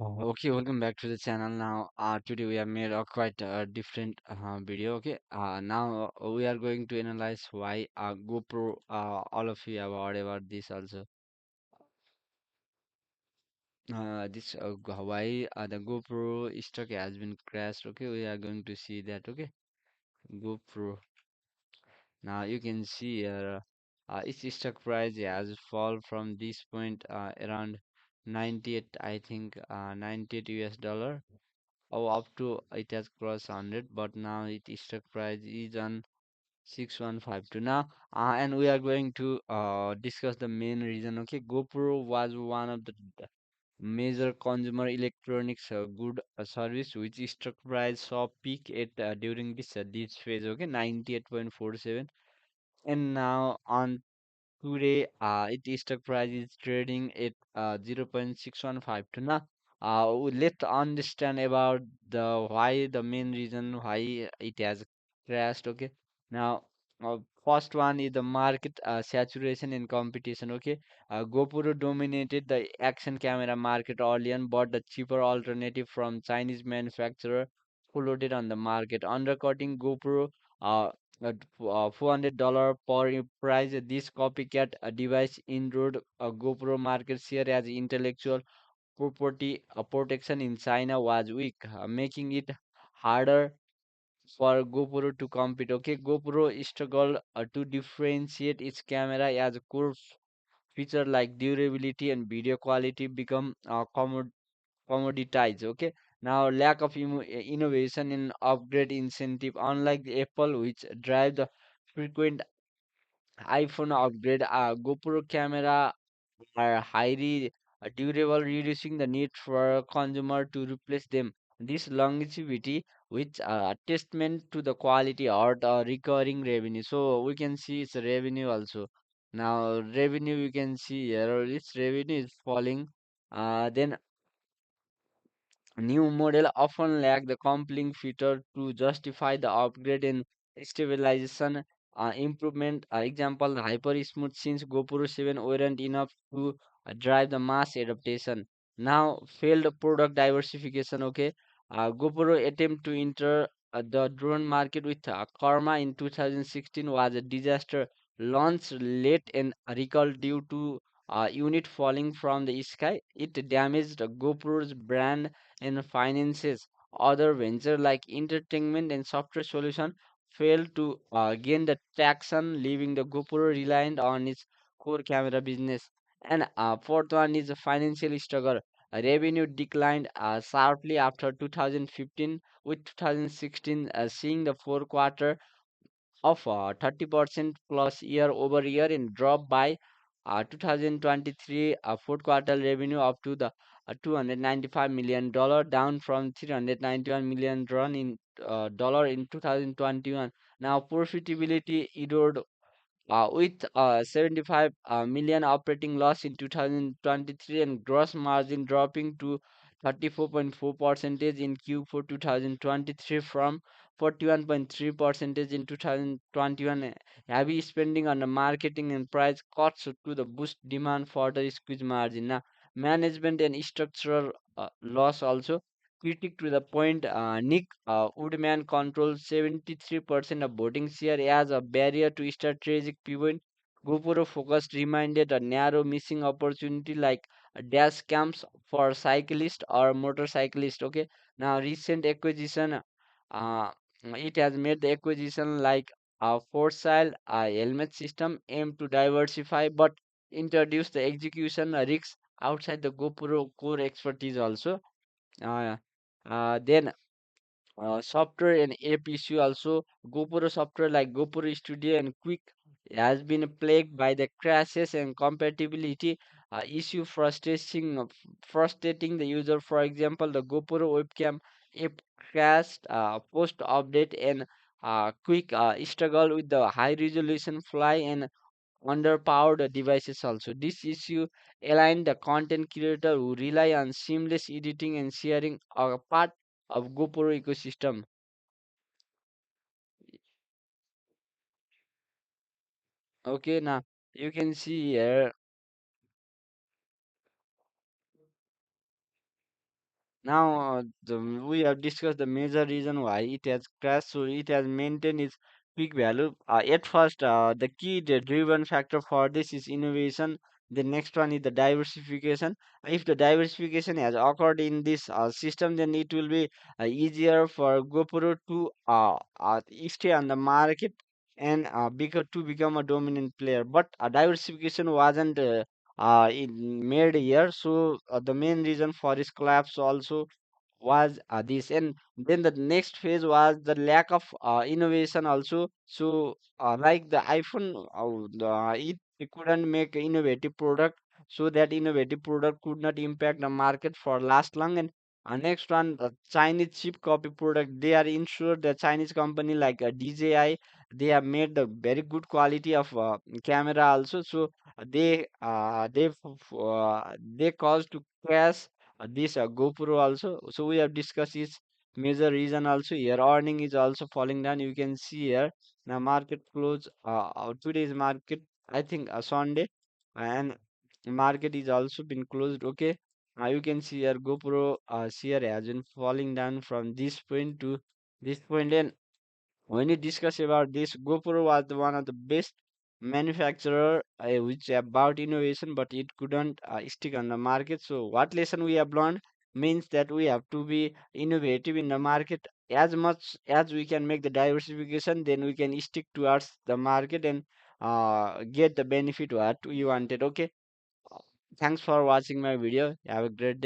Okay, welcome back to the channel. Now, today we have made a quite different video. Okay, now we are going to analyze why GoPro. All of you have heard about this also. Why the GoPro stock has been crashed. Okay, we are going to see that. Okay, GoPro. Now you can see here, its stock price has fall from this point around 98, I think, 98 US dollar. Oh, up to it has crossed 100, but now its stock price is on 6152 now. And we are going to discuss the main reason. Okay, GoPro was one of the major consumer electronics good service which stock price saw peak at during this phase. Okay, 98.47, and now on today, its stock price is trading at 0.6152. Now, let's understand about the main reason why it has crashed. Okay. Now, first one is the market saturation and competition. Okay. GoPro dominated the action camera market early on, but the cheaper alternative from Chinese manufacturer followed it on the market, undercutting GoPro. Uh, at $400 per price. This copycat device enrolled a GoPro market share as intellectual property protection in China was weak, making it harder for GoPro to compete. Okay, GoPro struggled to differentiate its camera as a core feature like durability and video quality become commoditized. Okay, now lack of innovation and upgrade incentive, unlike the Apple, which drive the frequent iPhone upgrade, GoPro camera are highly durable, reducing the need for consumer to replace them. This longevity, which a testament to the quality or the recurring revenue. So we can see its revenue also. Now revenue you can see here, its revenue is falling. Then new model often lack the compelling feature to justify the upgrade and stabilization improvement. Example, Hyper Smooth since GoPro 7 weren't enough to drive the mass adaptation. Now, failed product diversification. Okay, GoPro attempt to enter the drone market with Karma in 2016 was a disaster. Launched late and recalled due to unit falling from the sky. It damaged GoPro's brand and finances. Other venture like entertainment and software solution failed to gain the traction, leaving the GoPro reliant on its core camera business. And fourth one is the financial struggle. Revenue declined sharply after 2015, with 2016 seeing the fourth quarter of 30% plus year over year and drop by 2023 fourth quarter revenue up to the $295 million, down from 391 million run in dollar in 2021. Now profitability eroded with 75 million operating loss in 2023 and gross margin dropping to 34.4 percentage in Q4 2023 from 41.3 percentage in 2021. Heavy spending on the marketing and price cuts to the boost demand for the squeeze margin. Now management and structural loss also. Critic to the point, Nick Woodman controls 73% of voting share as a barrier to strategic pivot. GoPro focused reminded a narrow missing opportunity like dash cams for cyclists or motorcyclists. Okay, now recent acquisition, it has made the acquisition like a Forcile helmet system aim to diversify but introduce the execution risks outside the GoPro core expertise also. Uh, then software and app issue also. GoPro software like GoPro Studio and Quick has been plagued by the crashes and compatibility issue, frustrating the user. For example, the GoPro webcam app crashed post update, and Quick struggle with the high resolution fly and underpowered devices also. This issue aligned the content creator who rely on seamless editing and sharing a part of GoPro ecosystem. Okay, now you can see here. Now, we have discussed the major reason why it has crashed. So it has maintained its peak value. At first, the key the driven factor for this is innovation. The next one is the diversification. If the diversification has occurred in this system, then it will be easier for GoPro to stay on the market and to become a dominant player. But diversification wasn't made here. So the main reason for this collapse also was this. And then the next phase was the lack of innovation also. So like the iPhone, it couldn't make innovative product, so that innovative product could not impact the market for last long. And next one, the Chinese cheap copy product, they are ensured the Chinese company like DJI, they have made the very good quality of camera also. So they caused to crash this GoPro also. So we have discussed its major reason also here. Earning is also falling down. You can see here the market close. Today's market, I think Sunday, and market is also been closed. Okay. You can see here GoPro share has been falling down from this point to this point. And when you discuss about this, GoPro was one of the best manufacturer which about innovation, but it couldn't stick on the market. So what lesson we have learned means that we have to be innovative in the market as much as we can make the diversification, then we can stick towards the market and get the benefit what we wanted. Okay. Thanks for watching my video. Have a great day.